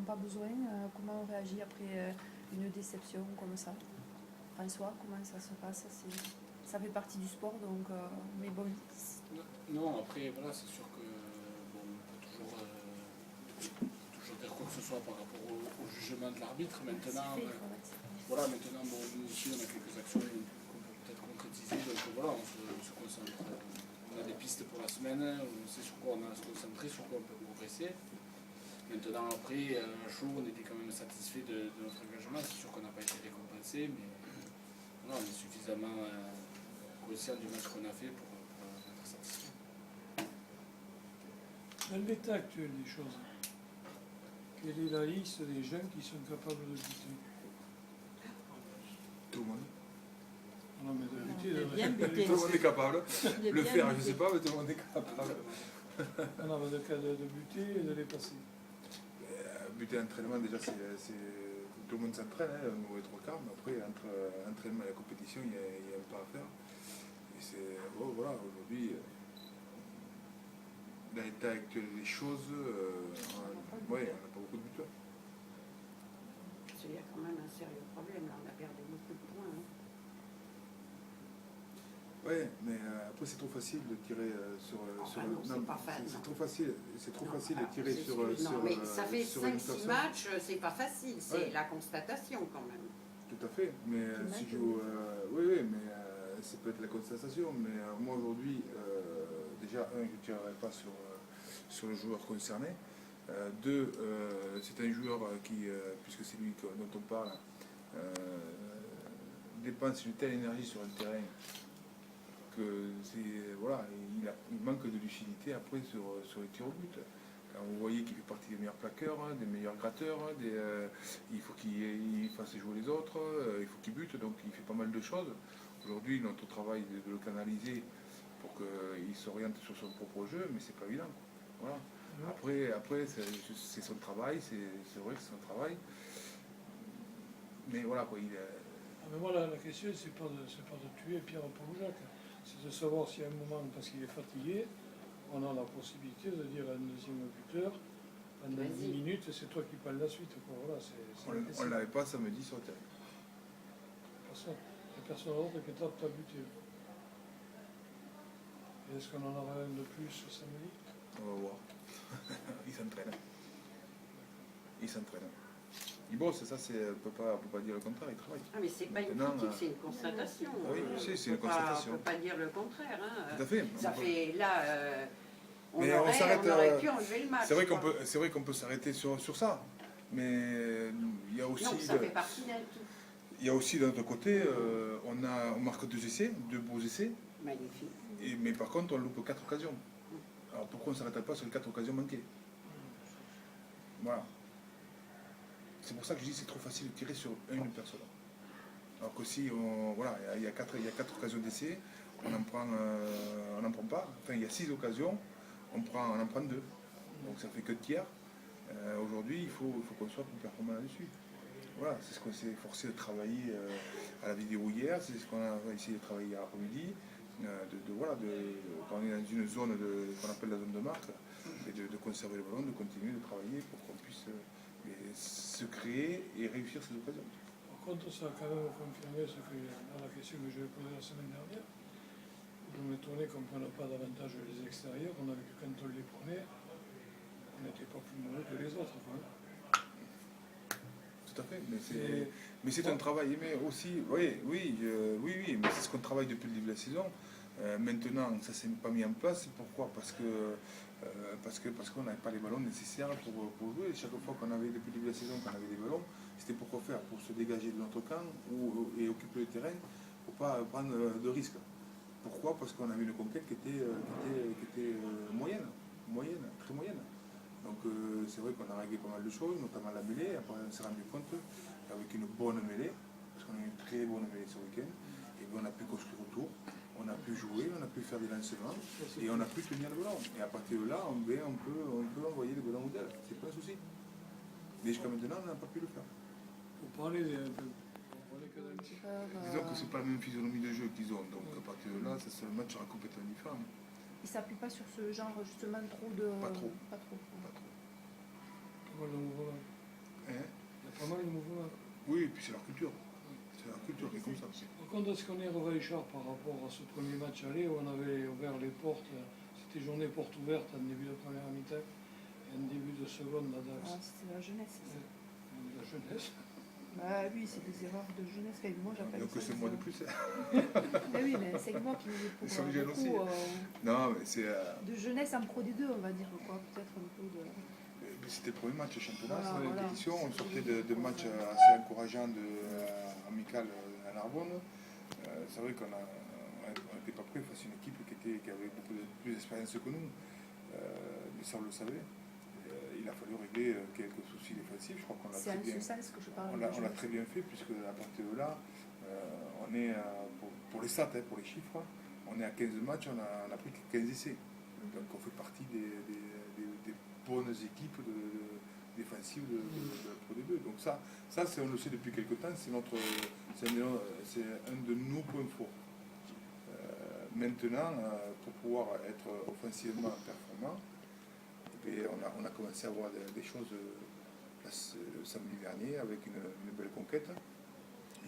pas besoin. Comment on réagit après une déception comme ça? François, comment ça se passe? Ça fait partie du sport, donc. Mais bon. Non, après, voilà, c'est sûr que bon, on peut toujours dire quoi que ce soit par rapport au jugement de l'arbitre. Maintenant, voilà, maintenant, bon, nous aussi, on a quelques actions qu'on peut peut-être concrétiser. Donc voilà, on se concentre. On a des pistes pour la semaine, on sait sur quoi on a à se concentrer, sur quoi on peut progresser. Maintenant, après, à chaud, on était quand même satisfait de notre engagement. C'est sûr qu'on n'a pas été récompensé, mais voilà, on est suffisamment conscient du match qu'on a fait pour être satisfait. Dans l'état actuel des choses, quelle est la liste des jeunes qui sont capables de buter? Tout le monde. Non, mais de buter, Tout le monde est capable. Le faire, je ne sais pas, mais tout le monde est capable. Non, mais de buter et de les passer. Buter l'entraînement, déjà, tout le monde s'entraîne, hein, nous, les trois quarts, mais après, entre l'entraînement et la compétition, il y a un pas à faire. Et c'est, voilà, aujourd'hui, dans l'état actuel des choses, on n'a pas beaucoup de buteurs. Il y a quand même un sérieux problème, là, on a perdu beaucoup de points. Hein. Oui, mais après c'est trop facile de tirer sur. Non, c'est pas facile. C'est trop facile de tirer sur. Non, mais ça fait 5-6 matchs, c'est pas facile, c'est ouais. la constatation quand même. Tout à fait, mais si je joue. Oui, mais ça peut être la constatation, mais moi aujourd'hui, déjà, je ne tirerai pas sur le joueur concerné. Deux, c'est un joueur qui, puisque c'est lui dont on parle, dépense une telle énergie sur le terrain que voilà, il manque de lucidité après sur les tirs au but. Quand vous voyez qu'il fait partie des meilleurs plaqueurs, des meilleurs gratteurs, il faut qu'il fasse jouer les autres, il faut qu'il bute, donc il fait pas mal de choses. Aujourd'hui, notre travail est de le canaliser pour qu'il s'oriente sur son propre jeu, mais c'est pas évident. Voilà. Après c'est son travail, c'est vrai que c'est son travail. Mais voilà quoi, Mais voilà, la question, c'est pas de tuer Pierre-Paul Jacques. C'est de savoir si à un moment, parce qu'il est fatigué, on a la possibilité de dire à un deuxième buteur, pendant 10 minutes, c'est toi qui parles la suite. Quoi. Voilà, on ne l'avait pas samedi sur le terrain. Il n'y a personne d'autre que toi qui as buté. Est-ce qu'on en aura un de plus samedi? On va voir. Il s'entraîne. Il bosse, ça, on ne peut pas dire le contraire, il travaille. Ah, mais c'est pas une critique, c'est une constatation. Oui, c'est une constatation. On ne peut pas dire le contraire. Hein. Tout à fait. Ça fait là, on mais aurait pu enlever le match. C'est vrai qu'on peut s'arrêter sur ça, mais il y a aussi. Non, ça fait partie d'un tout. Il y a aussi d'un autre côté, on marque 2 beaux essais. Magnifique. Mais par contre, on loupe 4 occasions. Alors pourquoi on ne s'arrête pas sur les 4 occasions manquées? Voilà. C'est pour ça que je dis que c'est trop facile de tirer sur une personne. Alors que si il y a 4 occasions d'essai, on n'en prend pas. Enfin, il y a 6 occasions, on en prend 2. Donc ça fait que tiers. Aujourd'hui, il faut qu'on soit plus performant là-dessus. Voilà, c'est ce qu'on s'est forcé de travailler à la vidéo hier, c'est ce qu'on a essayé de travailler hier après-midi. Quand on est dans une zone qu'on appelle la zone de marque, et de conserver le ballon, de continuer de travailler pour qu'on puisse se créer et réussir ces occasions. Par contre, ça a quand même confirmé la question que je vais poser la semaine dernière. Je m'étonnais qu'on ne prenait pas davantage les extérieurs, on avait que quand on les prenait, on n'était pas plus mauvais que les autres. Quoi. Tout à fait, mais c'est un travail, mais aussi, oui, mais c'est ce qu'on travaille depuis le début de la saison. Maintenant, ça ne s'est pas mis en place. Pourquoi? Parce qu'on n'avait pas les ballons nécessaires pour jouer. Chaque fois qu'on avait, depuis le début de la saison, qu'on avait des ballons, c'était pour quoi faire? Pour se dégager de notre camp et occuper le terrain, pour ne pas prendre de risques. Pourquoi? Parce qu'on avait une conquête qui était moyenne, très moyenne. Donc c'est vrai qu'on a réglé pas mal de choses, notamment la mêlée. Après on s'est rendu compte qu'avec une bonne mêlée, parce qu'on a eu une très bonne mêlée ce week-end, et bien on a pu construire autour, on a pu jouer, on a pu faire des lancements, et on a pu tenir le ballon. Et à partir de là, on peut envoyer le ballon au DEL, c'est pas un souci. Mais jusqu'à maintenant, on n'a pas pu le faire. Pour parler disons que c'est pas la même physionomie de jeu qu'ils ont, donc à partir de là, le match sera complètement différent. Il ne s'appuie pas sur ce genre justement trop de... Pas trop. Voilà. Oui, et puis c'est leur culture. C'est leur culture qui est comme ça. Par contre, est-ce qu'on est revailchard par rapport à ce premier match aller où on avait ouvert les portes, c'était journée porte ouverte en début de première mi-temps et en début de seconde à Dax. Ah, c'était la jeunesse. Ça. La jeunesse. Bah oui, c'est des erreurs de jeunesse. Enfin, moi, j'appelle Donc ça. c'est moi de plus. Mais oui, mais c'est moi qui nous Ils sont pour jeunes aussi. Non, mais c'est. de jeunesse en Pro D2, on va dire quoi. Peut-être un peu de. C'était le premier match championnat, Voilà, c'était la voilà. compétition. On sortait de matchs assez encourageants amical à Narbonne. C'est vrai qu'on n'était pas prêt face à une équipe qui avait beaucoup plus d'expérience que nous. Mais ça, on le savait. Il a fallu régler quelques soucis défensifs. Je crois qu'on l'a C'est très en bien. ce sens que je parle. On l'a très bien fait, puisque à partir de là, on est, pour les stats, pour les chiffres, on est à 15 matchs, on a pris que 15 essais. Donc on fait partie des bonnes équipes défensives de la Pro D2. Donc ça on le sait depuis quelque temps, c'est un de nos points forts. Maintenant, pour pouvoir être offensivement performant, on a commencé à voir des choses le samedi dernier avec une belle conquête,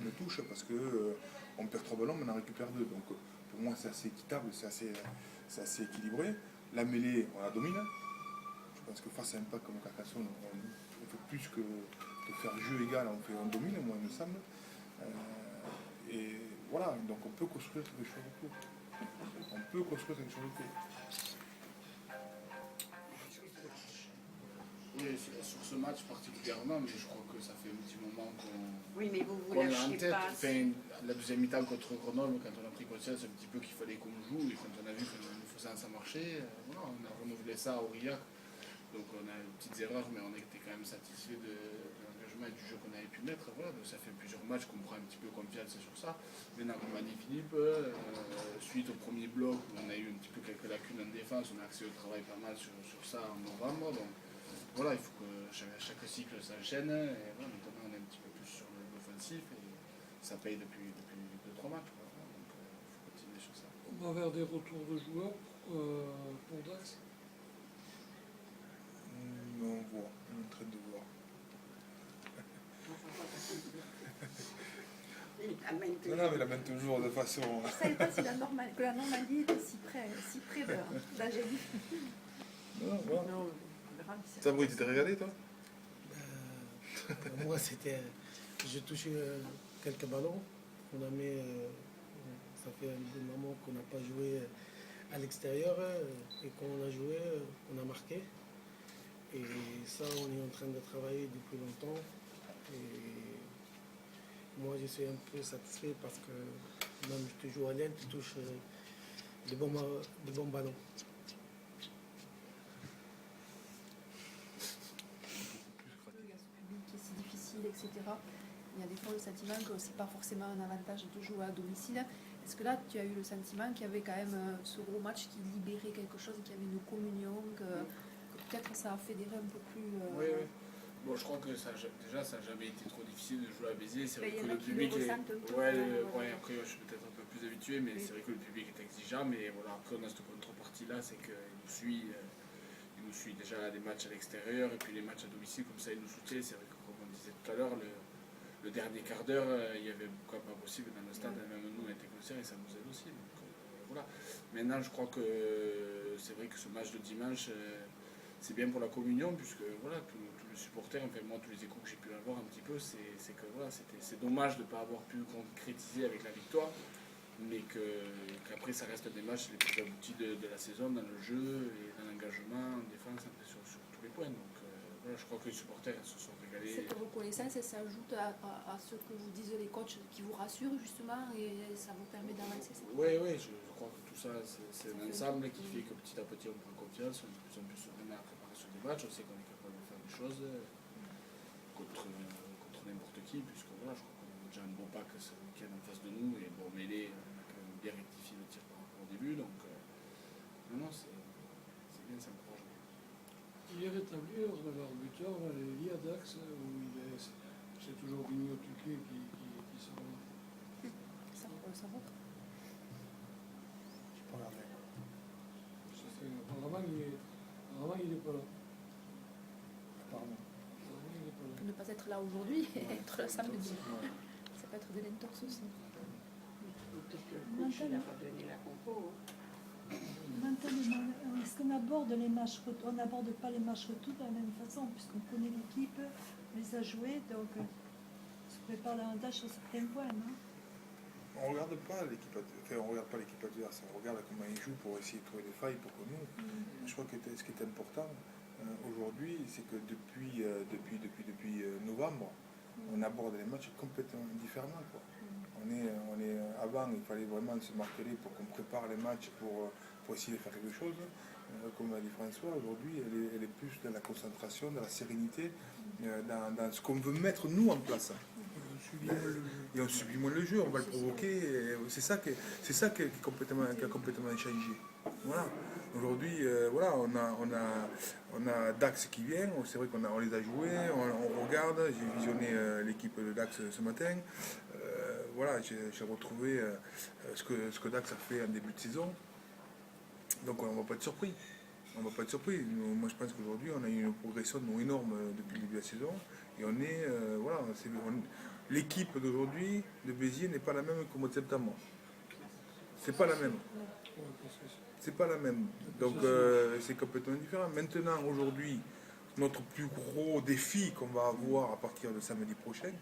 une touche, parce que on perd 3 ballons, mais on en récupère 2. Donc pour moi, c'est assez équitable, c'est assez équilibré. La mêlée, on la domine. Je pense que face à un pack comme Carcassonne, on fait plus que faire jeu égal, on domine, moi, il me semble. Et voilà, donc on peut construire quelque chose autour. On peut construire quelque chose autour. Oui, sur ce match particulièrement, mais je crois que ça fait un petit moment Oui, mais vous qu'on l'a en lâchez tête. pas. Enfin, la deuxième mi-temps contre Grenoble, quand on a pris conscience un petit peu qu'il fallait qu'on joue et quand on a vu que nous faisant ça marcher, voilà, on a renouvelé ça à Aurillac. Donc on a des petites erreurs, mais on était quand même satisfait de l'engagement et du jeu qu'on avait pu mettre. Voilà, donc ça fait plusieurs matchs qu'on prend un petit peu confiance sur ça. Maintenant, comme a dit Philippe, suite au premier bloc où on a eu un petit peu quelques lacunes en défense, on a axé le travail pas mal sur ça en novembre. Donc voilà, il faut que chaque cycle s'enchaîne. Et voilà, maintenant on est un petit peu plus sur l'offensif et ça paye depuis 2-3 matchs. Voilà, donc il faut continuer sur ça. On va vers des retours de joueurs pour Dax. On voit, on est en train de voir. Non, mais il amène toujours de façon. Je ne savais pas si que la Normandie était si près d'Angélique. Non, voilà. Non, on verra. Sabri, tu t'es regardé toi? Moi, j'ai touché quelques ballons. On a mis, ça fait un bon moment qu'on n'a pas joué à l'extérieur et quand on a joué, on a marqué. Et ça, on est en train de travailler depuis longtemps. Et moi, je suis un peu satisfait parce que même tu joues à l'aile, tu touches de bons ballons. Il y a ce public qui est si difficile, etc. Il y a des fois le sentiment que c'est pas forcément un avantage de jouer à domicile. Est-ce que là, tu as eu le sentiment qu'il y avait quand même ce gros match qui libérait quelque chose, qu'il y avait une communion, que peut-être ça a fédéré un peu plus. Oui, oui. Bon, je crois que ça n'a jamais été trop difficile de jouer à Béziers. C'est vrai Il y que en a le qui public le est. ressentent un peu. Ouais, après, je suis peut-être un peu plus habitué, mais Oui. c'est vrai que le public est exigeant. Mais voilà, après, on a cette contrepartie-là, c'est qu'il nous suit déjà à des matchs à l'extérieur et puis les matchs à domicile, comme ça, il nous soutient. C'est vrai que, comme on disait tout à l'heure, le dernier quart d'heure, il y avait beaucoup pas possible dans le stade, même nous, on était conscients et ça nous aide aussi. Donc, voilà. Maintenant, je crois que c'est vrai que ce match de dimanche, c'est bien pour la communion, puisque voilà, tous les supporters, enfin moi, tous les échos que j'ai pu avoir un petit peu, c'est que voilà, c'est dommage de ne pas avoir pu concrétiser avec la victoire, mais qu'après, ça reste des matchs les plus aboutis de la saison, dans le jeu et dans l'engagement, en défense, sur tous les points. Donc voilà, je crois que les supporters se sont régalés. Cette reconnaissance, ça ajoute à ce que vous disent les coachs qui vous rassurent justement et ça vous permet d'avancer. Oui, je crois que tout ça, c'est un ensemble qui fait que petit à petit on prend confiance, on est de plus en plus serein à la préparation des matchs, on sait qu'on est capable de faire des choses contre n'importe qui, puisque voilà, je crois qu'on a déjà un bon pack ce week-end en face de nous et bon mêlé, on a quand même bien rectifié le tir par rapport au début, donc non, c'est bien, c'est encourageant. Il est rétabli leur buteur, Elia Dax, où c'est toujours Vigneault Tuquet qui sort là. Ça va. J'ai pas regardé. Apparemment, il n'est pas là. Apparemment. Apparemment, il n'est pas là. Ne pas être être là aujourd'hui et Ouais. être là samedi. Ouais. Ça peut être de l'entorse aussi. Peut-être que le coach n'a pas donné la compo. Hein. Maintenant, est-ce qu'on aborde les matchs on n'aborde pas les matchs retour de la même façon, puisqu'on connaît l'équipe, on les a joués, donc on se prépare davantage sur certains points, non? On regarde pas l'équipe on regarde pas l'équipe adverse, on regarde comment ils jouent pour essayer de trouver des failles pour que nous. Je crois que ce qui est important aujourd'hui, c'est que depuis novembre, on aborde les matchs complètement différemment, quoi. Avant, il fallait vraiment se marteler pour qu'on prépare les matchs pour essayer de faire quelque chose. Comme l'a dit François, aujourd'hui, elle est plus dans la concentration, dans la sérénité, dans ce qu'on veut mettre nous en place. Et on subit moins le jeu, on va le provoquer. C'est ça qui a complètement changé. Voilà. Aujourd'hui, voilà, on a Dax qui vient, c'est vrai qu'on les a joués, on regarde, j'ai visionné l'équipe de Dax ce matin. Voilà, j'ai retrouvé ce que Dax a fait en début de saison. Donc on ne va pas être surpris. Moi je pense qu'aujourd'hui on a eu une progression énorme depuis le début de la saison. Et on est, voilà, l'équipe d'aujourd'hui de Béziers n'est pas la même qu'au mois de septembre. C'est pas la même. C'est pas la même. Donc c'est complètement différent. Maintenant, aujourd'hui, notre plus gros défi qu'on va avoir à partir de samedi prochain,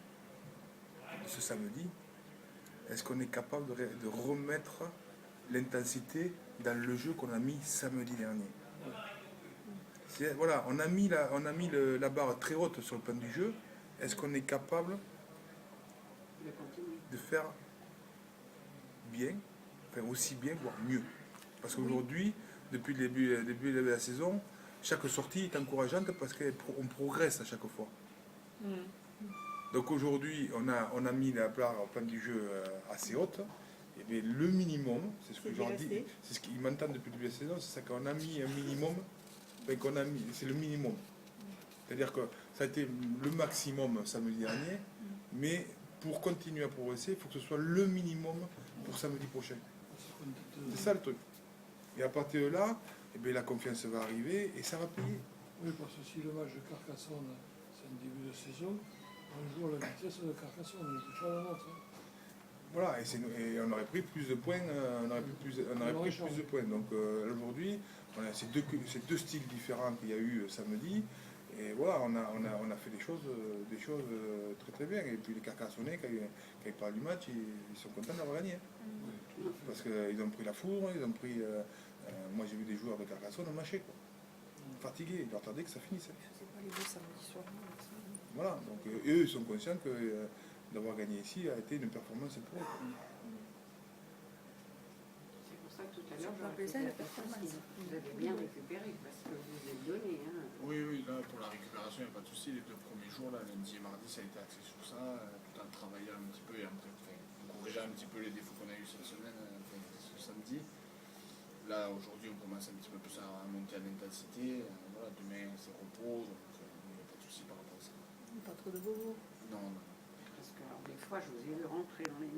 ce samedi, est-ce qu'on est capable de remettre l'intensité dans le jeu qu'on a mis samedi dernier? Voilà, on a mis la barre très haute sur le plan du jeu. Est-ce qu'on est capable de faire bien, enfin aussi bien, voire mieux? Parce qu'aujourd'hui, depuis le début de la saison, chaque sortie est encourageante parce qu'on progresse à chaque fois. Donc aujourd'hui, on a mis la barre au plan du jeu assez haute. Et bien, le minimum, c'est ce que je leur dis, c'est ce qu'ils m'entendent depuis le début de la saison, c'est ça qu'on a mis un minimum, c'est le minimum. C'est-à-dire que ça a été le maximum samedi dernier, mais pour continuer à progresser, il faut que ce soit le minimum pour samedi prochain. C'est ça le truc. Et à partir de là, eh bien, la confiance va arriver et ça va payer. Oui, parce que si le match de Carcassonne, c'est un début de saison, on joue à la vitesse de Carcassonne, on ne joue pas à la nôtre. Voilà, et on aurait pris plus de points, plus de points. Donc aujourd'hui, on a ces deux styles différents qu'il y a eu samedi. Et voilà, on a fait des choses très très bien. Et puis les Carcassonnais, quand ils parlent du match, ils sont contents d'avoir gagné. Parce qu'ils ont pris la fourre, ils ont pris. Moi j'ai vu des joueurs de Carcassonne mâcher, quoi. Fatigués, ils attendaient que ça finisse. C'est pas les deux samedi soir. Voilà, donc eux ils sont conscients que d'avoir gagné ici a été une performance pour eux. C'est pour ça que tout à l'heure, je posé la performance. Vous avez bien récupéré parce que vous vous êtes donné. Hein. Oui, là pour la récupération, il n'y a pas de souci. Les 2 premiers jours, là, lundi et mardi, ça a été axé sur ça, tout en travaillant un petit peu et en corrigeant un petit peu les défauts qu'on a eu cette semaine, ce samedi. Là, aujourd'hui, on commence un petit peu plus à monter à l'intensité. Voilà, demain, c'est repos, donc il n'y a pas de souci par rapport à ça. Pas trop de bobos. Non. Parce que alors, des fois, je vous ai vu rentrer dans les